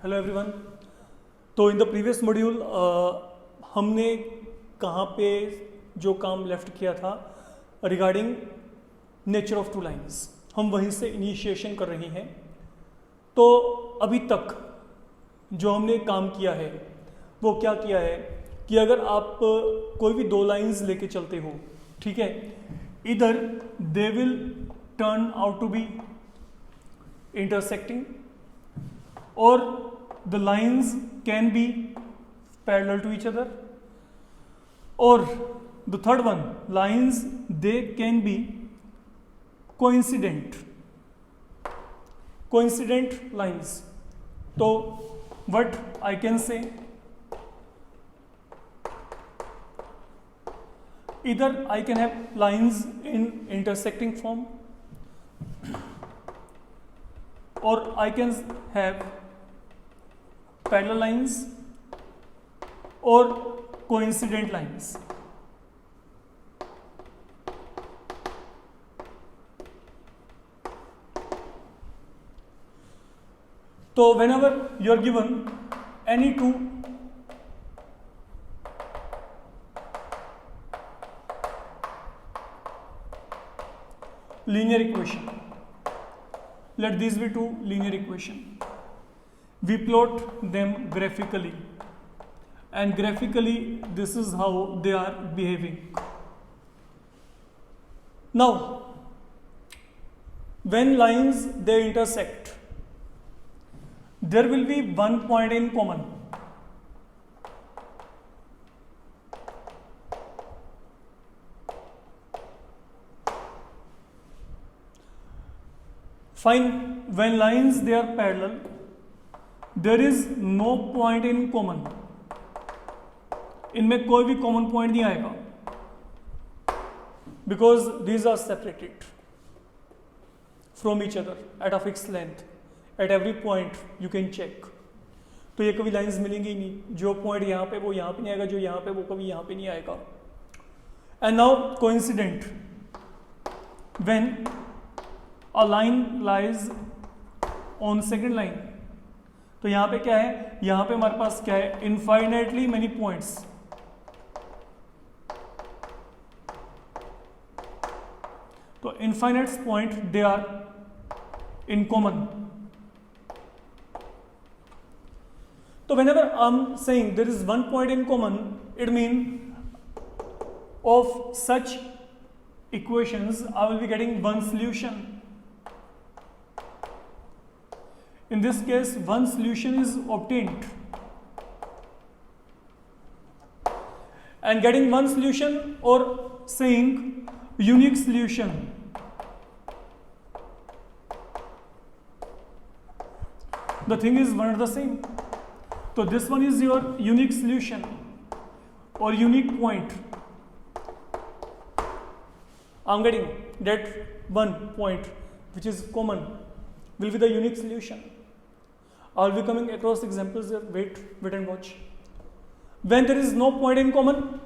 Hello everyone. तो in the previous module हमने कहाँ पे जो काम लेफ्ट किया था regarding nature of two lines, हम वहीं से इनिशिएशन कर रहे हैं। तो अभी तक जो हमने काम किया है वो क्या किया है कि अगर आप कोई भी दो लाइंस लेके चलते हो, ठीक है, इधर they will turn out to be intersecting or the lines can be parallel to each other, or the third one, lines they can be coincident lines. So what I can say, either I can have lines in intersecting form or I can have parallel lines or coincident lines. So whenever you are given any two linear equation, let these be two linear equations. We plot them graphically, and graphically this is how they are behaving. Now, when lines they intersect, there will be one point in common. Fine, when lines they are parallel, there is no point in common. इनमें कोई भी common point नहीं आएगा, because these are separated from each other at a fixed length. At every point you can check. तो ये कभी lines मिलेंगी ही नहीं, जो point यहाँ पे वो यहाँ पे नहीं आएगा, जो यहाँ पे वो कभी यहाँ पे नहीं आएगा. And now coincident, when a line lies on second line, तो यहाँ पे क्या है, यहाँ पे हमारे पास क्या है, infinitely many points. तो infinite point they are in common. So whenever I'm saying there is one point in common, it means of such equations I will be getting one solution. In this case, one solution is obtained, and getting one solution or saying unique solution, the thing is one and the same. So this one is your unique solution or unique point. I'm getting that one point which is common will be the unique solution. I'll be coming across examples here. Wait and watch. When there is no point in common,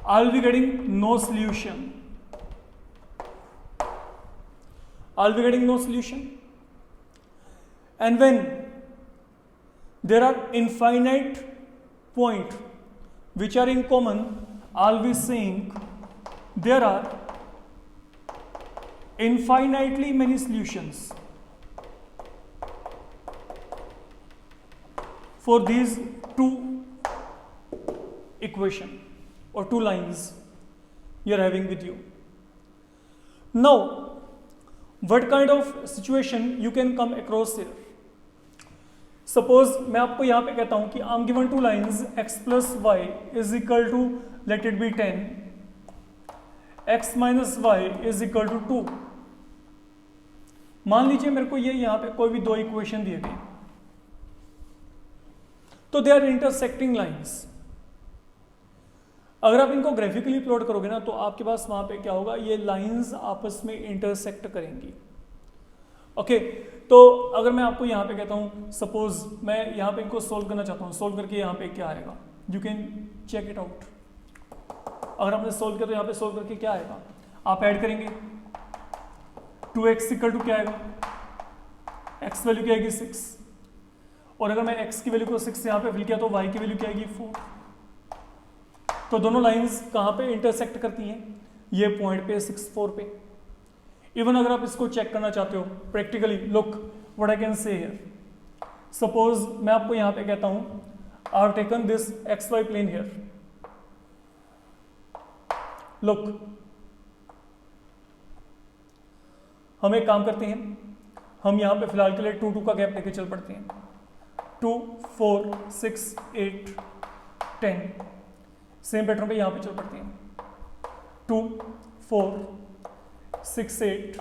I'll be getting no solution. And when there are infinite points which are in common, I'll be saying there are infinitely many solutions for these two equations or two lines you are having with you. Now, what kind of situation you can come across here? Suppose मैं आपको यहाँ पे कहता हूँ कि I'm given two lines x plus y is equal to, let it be 10, x minus y is equal to 2. मान लीजिए मेरे को ये यहाँ पे कोई भी दो इक्वेशन दिए गए, तो दे आर इंटरसेक्टिंग लाइंस. अगर आप इनको ग्राफिकली प्लॉट करोगे ना, तो आपके पास वहां पे क्या होगा, ये लाइंस आपस में इंटरसेक्ट करेंगी. ओके, तो अगर मैं आपको यहाँ पे कहता हूँ, सपोज मैं यहाँ पे इनको सोल्व करना चाहता हूँ, सोल्व करके यहाँ पे क्या आएगा, you can check it out. अगर आपने सोल्व किया तो यहाँ पे सोल्व करके क्या आएगा, आप ऐड करेंगे 2x इक्वल टू क्या आएगा, x वैल्यू क्या आएगी 6, और अगर मैं x की वैल्यू को 6 यहाँ पे फिल किया तो y की वैल्यू क्या आएगी 4। तो दोनों लाइंस कहाँ पे इंटरसेक्ट करती हैं, ये पॉइंट पे 6 4 पे। इवन अगर आप इसको चेक करना चाहते हो practically, look what I can see here. Suppose मैं आपको यहाँ पे कहता हूँ I have taken this XY plane here, look हम एक काम करते हैं, हम यहाँ पे फिलहाल के लिए 2 2 का गैप लेके चल पड़ते हैं। 2 4 6 8 10 सेम पैटर्न पे यहाँ पे चल पड़ते हैं। 2 4 6 8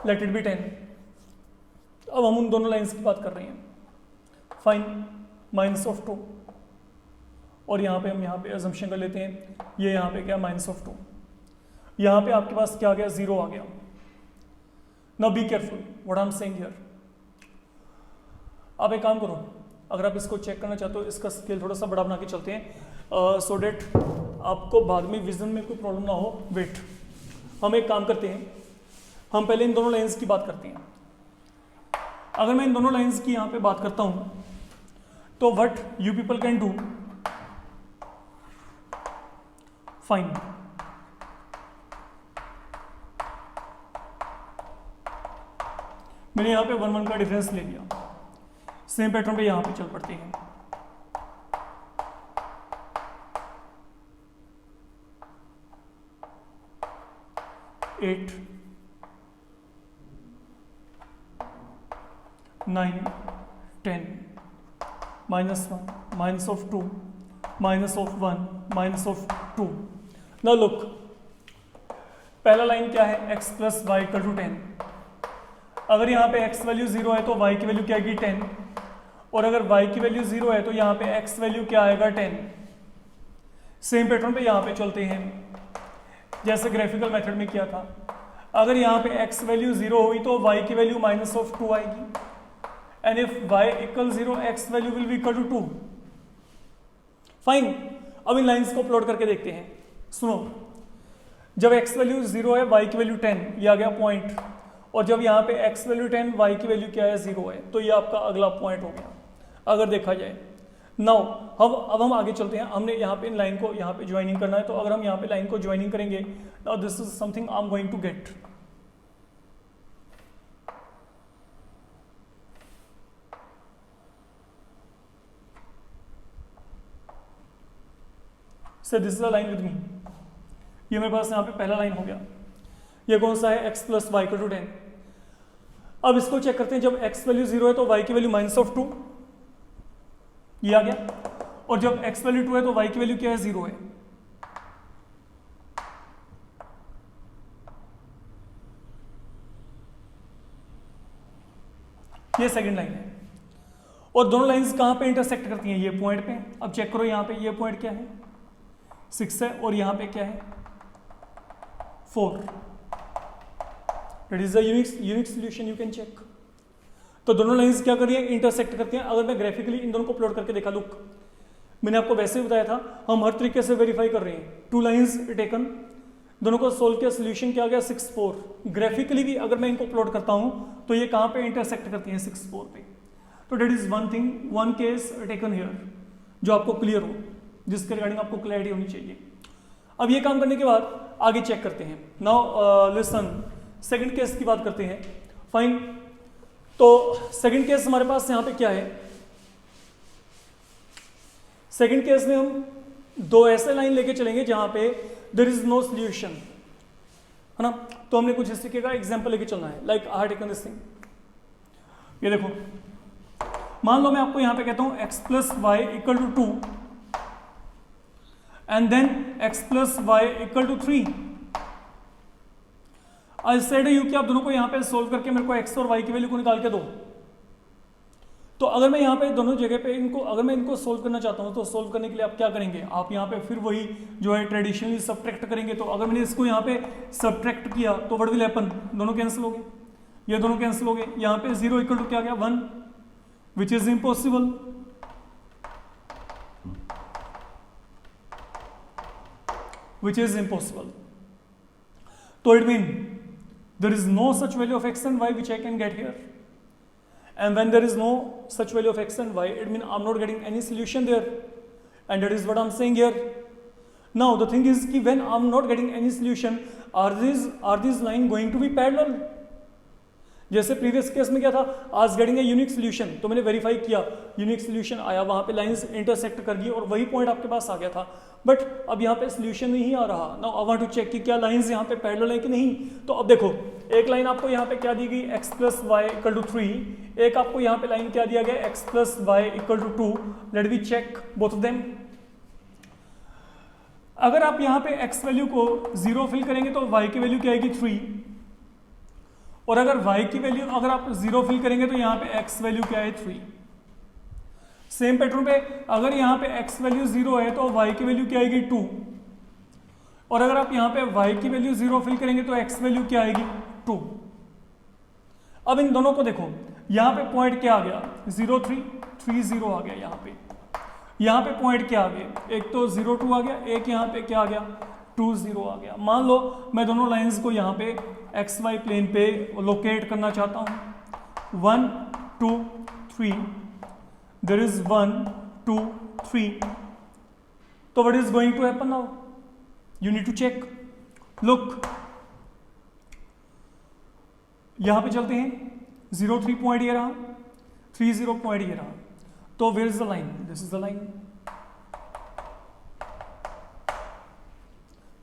लेट इट बी 10। अब हम उन दोनों लाइंस की बात कर रहे हैं। फाइन माइनस ऑफ 2, और यहाँ पे हम यहाँ पे अजम्पशन कर लेते हैं ये यहाँ पे क्या माइनस ऑफ 2, यहाँ पे आपके पास क्या आ गया 0 आ गया। Now be careful what I am saying here. आप एक काम करो, अगर आप इसको चेक करना चाहते हो इसका स्केल थोड़ा सा बड़ा बना के चलते हैं सो डेट आपको बाद में विजन में कोई प्रॉब्लम ना हो। वेट, हम एक काम करते हैं, हम पहले इन दोनों लाइंस की बात करते हैं। अगर मैं इन दोनों लाइंस की यहाँ पे बात करता हूँ तो what you people can do, fine मैंने यहाँ पे 1 1 का डिफरेंस ले लिया, सेम पैटर्न पे यहाँ पे चल पड़ते हैं। At 9 10 -1 minus of 2 minus of 1 minus of 2। Now look, पहला लाइन क्या है x plus Y equal to 10। अगर यहाँ पे x वैल्यू 0 है तो y की वैल्यू क्या आएगी 10, और अगर y की वैल्यू 0 है तो यहाँ पे x वैल्यू क्या आएगा 10। सेम पैटर्न पे यहाँ पे चलते हैं जैसे ग्राफिकल मेथड में किया था। अगर यहाँ पे x वैल्यू 0 हुई तो y की वैल्यू माइनस ऑफ 2 आएगी, and if y equal 0 x value will be equal to 2। Fine, अब इन लाइंस को प्लॉट करके देखते हैं। सुनो, जब x वैल्यू 0 है y की वैल्यू 10, ये आ गया पॉइंट, और जब यहाँ पे x वैल्यू 10 y की वैल्यू क्या है 0 है, तो ये आपका अगला पॉइंट हो गया अगर देखा जाए। नाउ अब हम आगे चलते हैं। हमने यहाँ पे इन लाइन को यहाँ पे ज्वाइनिंग करना है, तो अगर हम यहाँ पे लाइन को ज्वाइनिंग करेंगे, now this is something I am going to get. So this is a line with me, ये मेरे पास यहाँ पे पहला लाइन हो गया। ये कौन सा है, x plus Y equal to 10। अब इसको चेक करते हैं, जब x वैल्यू 0 है तो y की वैल्यू माइनस ऑफ 2, ये आ गया, और जब x वैल्यू 2 है तो y की वैल्यू क्या है 0 है। ये सेकंड लाइन है, और दोनों लाइंस कहां पे इंटरसेक्ट करती हैं, ये पॉइंट पे। अब चेक करो यहाँ पे ये पॉइंट क्या है 6 है, और यहाँ पे क्या है 4। It is a unique solution you can check। तो दोनों लाइंस क्या कर रही है, इंटरसेक्ट करती हैं। अगर मैं ग्राफिकली इन दोनों को प्लॉट करके देखा, लुक मैंने आपको वैसे ही बताया था, हम हर तरीके से वेरीफाई कर रहे हैं। 2 लाइंस टेकन, दोनों को सोल्व किया, सोल्यूशन क्या आ गया 6 4। ग्राफिकली भी अगर मैं इनको प्लॉट करता हूं तो ये कहां पे इंटरसेक्ट करती हैं 6 4 पे। तो that is one thing, one case taken here जो आपको क्लियर हो, जिसके रिगार्डिंग आपको क्लैरिटी होनी चाहिए। अब ये काम करने के बाद आगे चेक करते हैं। नाउ लिसन, सेकंड केस की बात करते हैं। फाइन, तो सेकंड केस हमारे पास यहाँ पे क्या है, सेकंड केस में हम 2 ऐसे लाइन लेके चलेंगे जहां पे देयर इज नो सॉल्यूशन, है ना। तो हमने कुछ इस तरीके का एग्जांपल लेके चलना है, like I have taken this thing. ये देखो, मान लो मैं आपको यहां पे कहता हूं x plus Y equal to 2 and then x plus Y equal to 3। I said you कि आप दोनों को यहां पे सोल्व करके मेरे को x और y की वैल्यू को निकाल के दो। तो अगर मैं यहाँ पे दोनों जगह पे इनको, अगर मैं इनको सोल्व करना चाहता हूँ तो सोल्व करने के लिए आप क्या करेंगे, आप यहाँ पे फिर वही जो है ट्रेडिशनली सब्ट्रैक्ट करेंगे। तो अगर मैंने इसको यहाँ पे सब्ट्रैक्ट किया तो व्हाट विल हैपन, दोनों कैंसिल हो गए, ये दोनों कैंसिल हो गए। यहाँ पे 0 इक्वल टू क्या गया 1, which is impossible. Which is impossible. तो it mean there is no such value of x and y which I can get here. and when there is no such value of x and y, it means I'm not getting any solution there, and that is what I'm saying here. Now the thing is कि when I'm not getting any solution, are these line going to be parallel? जैसे previous case में क्या था, आज getting a unique solution, तो मैंने verify किया, unique solution आया, वहाँ पे लाइंस इंटरसेक्ट कर गई और वही पॉइंट आपके पास आ गया था, बट अब यहाँ पे सोल्यूशन नहीं आ रहा। Now I want to check कि क्या लाइंस यहाँ पे पैरेलल है कि नहीं। तो अब देखो, एक लाइन आपको यहाँ पे क्या दी गई, x plus Y equal to 3, एक आपको यहाँ पे लाइन क्या दिया गया, x plus Y equal to 2। Let we check both of them. अगर आप यहाँ पे x वैल्यू को 0 फिल करेंगे तो y की वैल्यू क्या आएगी 3, और अगर y की वैल्यू अगर आप 0 फिल करेंगे तो यहाँ पे x वैल्यू क्या है 3। सेम पैटर्न पे अगर यहाँ पे x वैल्यू 0 है तो y की वैल्यू क्या आएगी 2, और अगर आप यहाँ पे y की वैल्यू 0 फिल करेंगे तो x वैल्यू क्या आएगी 2। अब इन दोनों को देखो, यहाँ पे पॉइंट क्या आ गया 0 3 3 0 आ गया, यहाँ पे पॉइंट क्या आ गया, एक तो 0 2 आ गया, एक यहाँ पे क्या आ गया 2 0 आ गया। मान लो मैं दोनों लाइंस को यहाँ पे एक्स वाई प्लेन पे लोकेट करना चाहता हूँ, 1 2 3, देयर इज 1 2 3, तो what is going to happen now, you need to check. Look, यहाँ पे चलते हैं, 0 3 पॉइंट ये रहा, 3 0 पॉइंट ये रहा, तो where is the line, this is the line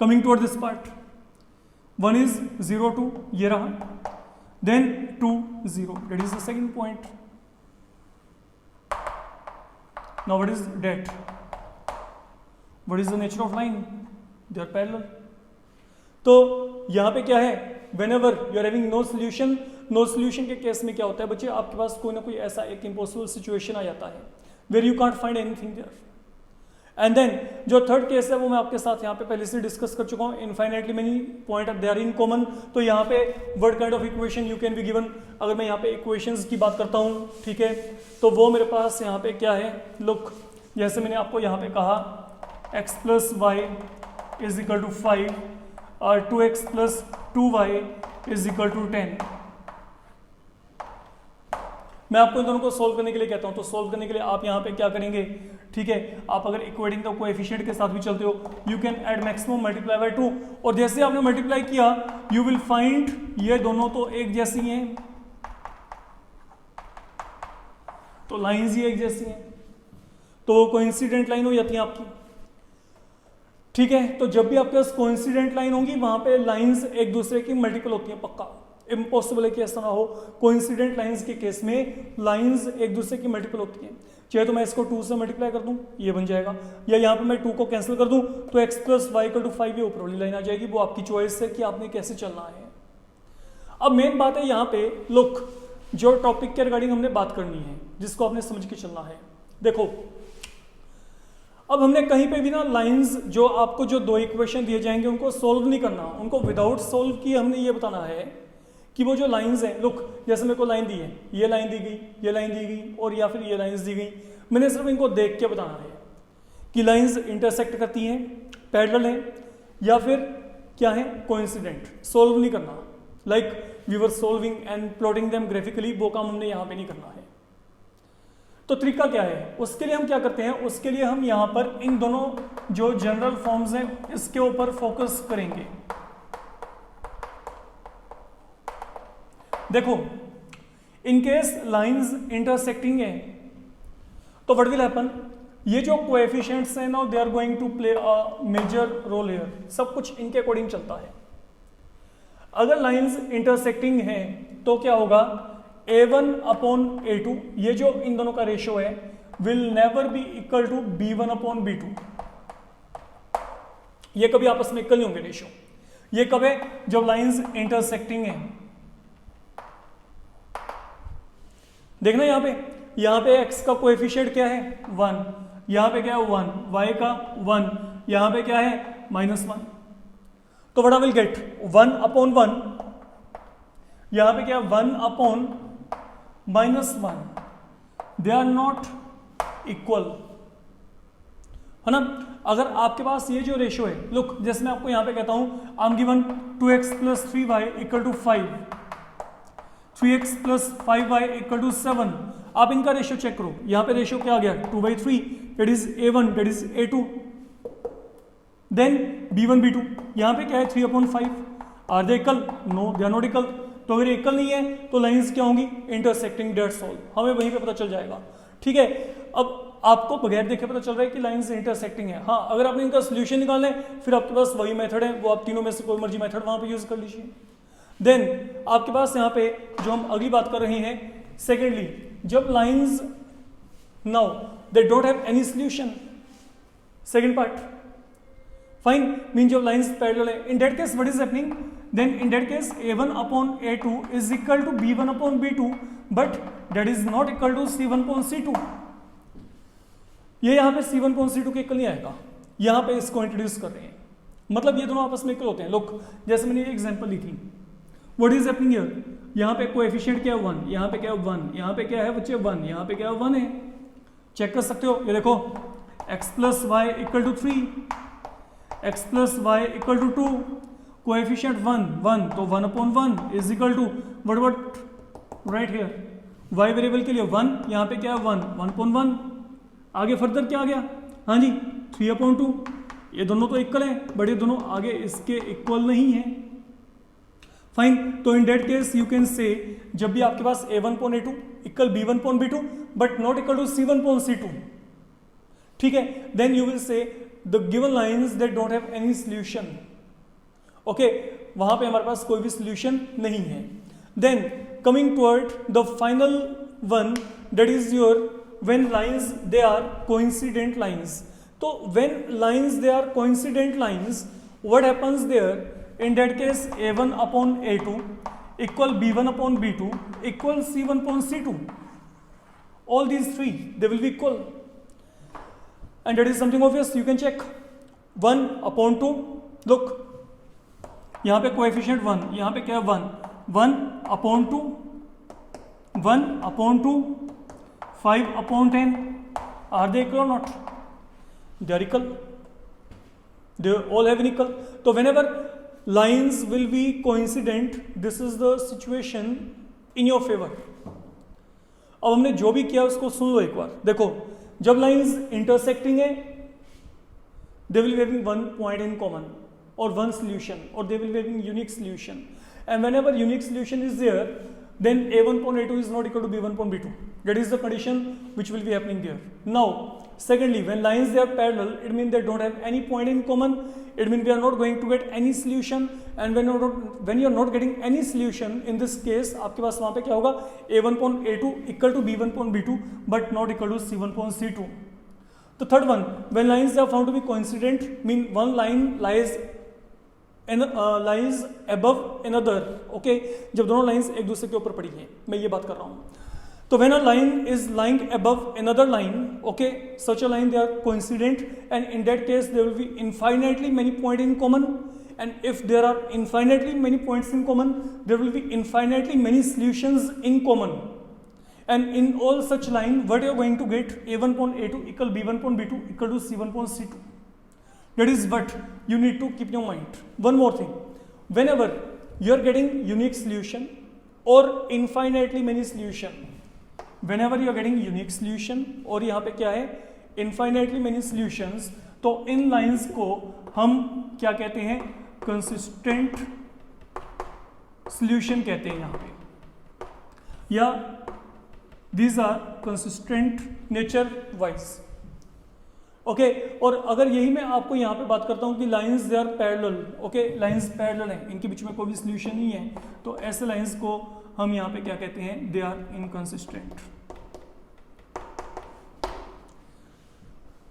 coming toward this part, 1 is 0 2 ये रहा, then 2 0, that is the second point. Now what is that, what is the nature of line, they are parallel. तो यहाँ पे क्या है, whenever you are having no solution के case में क्या होता है बच्चे, आपके पास कोई ना कोई ऐसा एक इम्पॉसिबल सिचुएशन आ जाता है where you can't find anything there. And then जो थर्ड केस है वो मैं आपके साथ यहाँ पे पहले से डिस्कस कर चुका हूँ, infinitely many point they are in common. तो यहाँ पे word kind of equation you can be given, अगर मैं यहाँ पे इक्वेशंस की बात करता हूँ, ठीक है, तो वो मेरे पास यहाँ पे क्या है, लुक, जैसे मैंने आपको यहाँ पे कहा x plus Y is equal to 5 और 2x plus 2y is equal to 10। मैं आपको इन दोनों को सोल्व करने के लिए कहता हूं, तो सोल्व करने के लिए आप यहाँ पे क्या करेंगे, ठीक है, आप अगर इक्वेटिंग द कोएफिशिएंट के साथ भी चलते हो, you can add maximum multiply by 2, और जैसे आपने मल्टीप्लाई किया यू विल फाइंड ये दोनों तो एक जैसी हैं, तो लाइंस ही एक जैसी हैं, तो कोइंसिडेंट लाइन हो जाती है आपकी, ठीक है। तो जब भी आपके पास कोइंसिडेंट लाइन होगी वहां पे लाइंस एक दूसरे की मल्टीपल होती हैं, पक्का इम्पॉसिबल है कि ऐसा ना हो। कोइंसिडेंट लाइंस के केस में लाइंस एक दूसरे की मल्टीपल होती हैं, चाहे तो मैं इसको 2 से मल्टीप्लाई कर दूं, ये बन जाएगा, या यहाँ पे मैं 2 को कैंसिल कर दूं तो x plus Y equal to 5 ये ऊपर वाली लाइन आ जाएगी। वो आपकी चॉइस है कि आपने कैसे चलना है। अब मेन बात है यहाँ पे, लुक, जो टॉपिक के रिगार्डिंग हमने बात करनी है, जिसको आपने समझ के चलना है। देखो, अब हमने कहीं पे भी ना लाइंस, जो आपको जो 2 इक्वेशन दिए जाएंगे उनको सोल्व नहीं करना, उनको विदाउट सोल्व किए हमने ये बताना है कि वो जो लाइंस हैं, लुक, जैसे मेरे को लाइन दी है, ये लाइन दी गई, ये लाइन दी गई, और या फिर ये लाइंस दी गई, मैंने सिर्फ इनको देख के बताना है कि लाइंस इंटरसेक्ट करती हैं, पैरेलल हैं, या फिर क्या है, कोइंसिडेंट। सोल्व नहीं करना, like we were solving and plotting them graphically, वो काम हमने यहाँ पे नहीं करना है। तो तरीका क्या है, उसके लिए हम क्या करते हैं, उसके लिए हम यहाँ पर इन दोनों जो जनरल फॉर्म्स हैं इसके ऊपर फोकस करेंगे। देखो, इन केस लाइंस इंटरसेक्टिंग है तो व्हाट विल हैपन, ये जो कोएफिशिएंट्स हैं ना, they are going to play a major role here, सब कुछ इनके अकॉर्डिंग चलता है। अगर लाइंस इंटरसेक्टिंग हैं तो क्या होगा, a1 अपॉन a2, ये जो इन दोनों का रेशियो है, will never be equal to b1 upon b2। ये कभी आपस में इक्वल नहीं होंगे रेशियो। ये कब है, जब लाइंस इंटरसेक्टिंग है। देखना यहाँ पे x का कोएफिशिएंट क्या है 1, यहाँ पे क्या है 1, y का 1, यहाँ पे क्या है -1, तो what I will get 1 upon 1, यहाँ पे क्या है 1 upon -1, they are not equal, है ना। अगर आपके पास ये जो रेशियो है, लुक, जैसे मैं आपको यहाँ पे कहता हूँ I am given 2x plus 3y equal to 5, 3x plus 5y equal to 7। आप इनका रेशियो चेक करो, यहाँ पे रेशियो क्या आ गया 2/3, that is a1 that is a2, then b1 b2, यहाँ पे क्या है 3/5। Are they equal? No they are not equal. तो अगर इक्वल नहीं है तो लाइंस क्या होंगी इंटरसेक्टिंग, दैट्स ऑल, हमें वहीं पे पता चल जाएगा। ठीक है, अब आपको बगैर देखे पता चल रहा है कि लाइंस इंटरसेक्टिंग है। हाँ, अगर आपने इनका सोल्यूशन निकालना है फिर आपके पास वही मेथड है, वो आप तीनों में से कोई मर्जी मेथड वहां पे यूज कर लीजिए। देन आपके पास यहाँ पे जो हम अगली बात कर रहे हैं, सेकेंडली जब lines now they don't have any solution, second part fine, mean जब लाइंस पैरेलल है, in that case what is happening, then in that case a1 upon a2 is equal to b1 upon b2, but that is not equal to c1 upon c2। ये यहाँ पे c1 upon c2 के equal नहीं आएगा, यहाँ पे इसको introduce कर रहे हैं, मतलब ये दोनों आपस में इक्वल होते हैं। लोग जैसे मैंने ये एग्जांपल ली थी, व्हाट इज हैपनिंग हियर, यहाँ पे कोएफिशिएंट क्या है 1, यहाँ पे क्या है 1, यहाँ पे क्या है बच्चे 1, यहाँ पे क्या है 1 है, चेक कर सकते हो। ये देखो x plus Y equal to 3, x plus Y equal to 2, coefficient 1 तो 1 upon 1 is equal to what right here, y variable के लिए 1, यहाँ पे क्या है 1 अपॉन 1, आगे फर्दर क्या आ गया, हाँ जी 3/2। ये दोनों तो इक्वल हैं, बट ये दोनों आगे इसके इक्वल नहीं है। फाइन, तो in that case you can say जब भी आपके पास a1 upon a2 equal b1 upon b2 but not equal to c1 upon c2, ठीक है, then you will say the given lines that don't have any solution. Okay, वहां पे हमारे पास कोई भी सॉल्यूशन नहीं है। Then coming toward the final one, that is your when lines they are coincident lines। तो when lines they are coincident lines, what happens there, in that case a1 upon a2 equal b1 upon b2 equal c1 upon c2, all these three they will be equal, and that is something obvious, you can check 1 upon 2, look यहाँ पे coefficient 1, यहाँ पे क्या है 1 upon 2, 1 upon 2, 5 upon 10, are they equal or not? They are equal, they all have an equal। तो whenever lines will be coincident, this is the situation in your favor। अब हमने जो भी किया उसको सुन लो एक बार, देखो जब lines intersecting है they will be having one point in common or one solution, or they will be having unique solution, and whenever unique solution is there, then a1 upon a2 is not equal to b1 upon b2, that is the condition which will be happening there। Now secondly, when lines they are parallel, it means they don't have any point in common, it means we are not going to get any solution, and when you are not getting any solution, in this case आपके पास वहाँ पे क्या होगा, a1 upon a2 equal to b1 upon b2 but not equal to c1 upon c2। The third one, when lines are found to be coincident, mean one line lies lies above another. Okay, जब दोनों lines एक दूसरे के ऊपर पड़ी हैं, मैं ये बात कर रहा हूँ। तो when a line is lying above another line, okay, such a line they are coincident, and in that case there will be infinitely many point in common, and if there are infinitely many points in common, there will be infinitely many solutions in common, and in all such line what you are going to get, a1 upon a2 equal b1 upon b2 equal to c1 upon c2। That is what you need to keep in your mind। One more thing, whenever you are getting unique solution or infinitely many solution, whenever you are getting unique solution और यहाँ पे क्या है infinitely many solutions, तो इन lines को हम क्या कहते हैं, consistent solution कहते हैं यहाँ पे, या these are consistent nature wise। Okay, और अगर यही मैं आपको यहाँ पे बात करता हूँ कि lines they are parallel, okay, lines parallel हैं, इनके बीच में कोई भी सॉल्यूशन नहीं है, तो ऐसे लाइंस को हम यहाँ पे क्या कहते हैं, दे आर इनकंसिस्टेंट।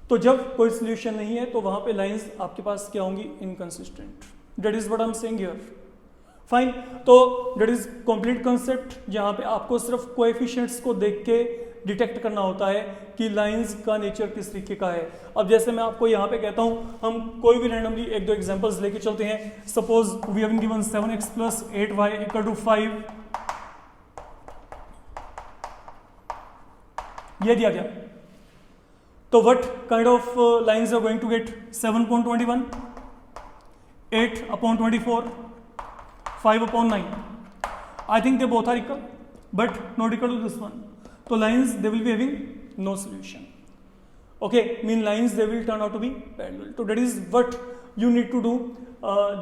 तो जब कोई सॉल्यूशन नहीं है तो वहां पे लाइंस आपके पास क्या होंगी, inconsistent. That is what I am saying here. Fine, तो दैट इज कंप्लीट कंसेप्ट, जहां पे आपको सिर्फ कोएफिशिएंट्स को देख के डिटेक्ट करना होता है कि लाइंस का नेचर किस तरीके का है। अब जैसे मैं आपको यहाँ पे कहता हूँ, हम कोई भी रैंडमली एक दो एग्जांपल्स लेके चलते हैं। Suppose we have been given 7x plus 8y equal to 5, ये दिया गया। तो what kind of lines are going to get, 7/21, 8/24, 5/9। I think they both are equal. but not equal to this one. So lines they will be having no solution. Okay, mean lines they will turn out to be parallel. So that is what you need to do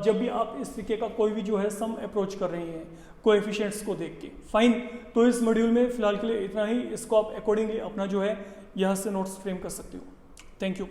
जब भी आप इस तरीके का कोई भी जो है सम अप्रोच कर रहे हैं कोएफिशिएंट्स को देख के. फाइन, तो इस मॉड्यूल में फिलहाल के लिए इतना ही. इसको आप अकॉर्डिंगली अपना जो है यहाँ से नोट्स फ्रेम कर सकते हो. Thank you.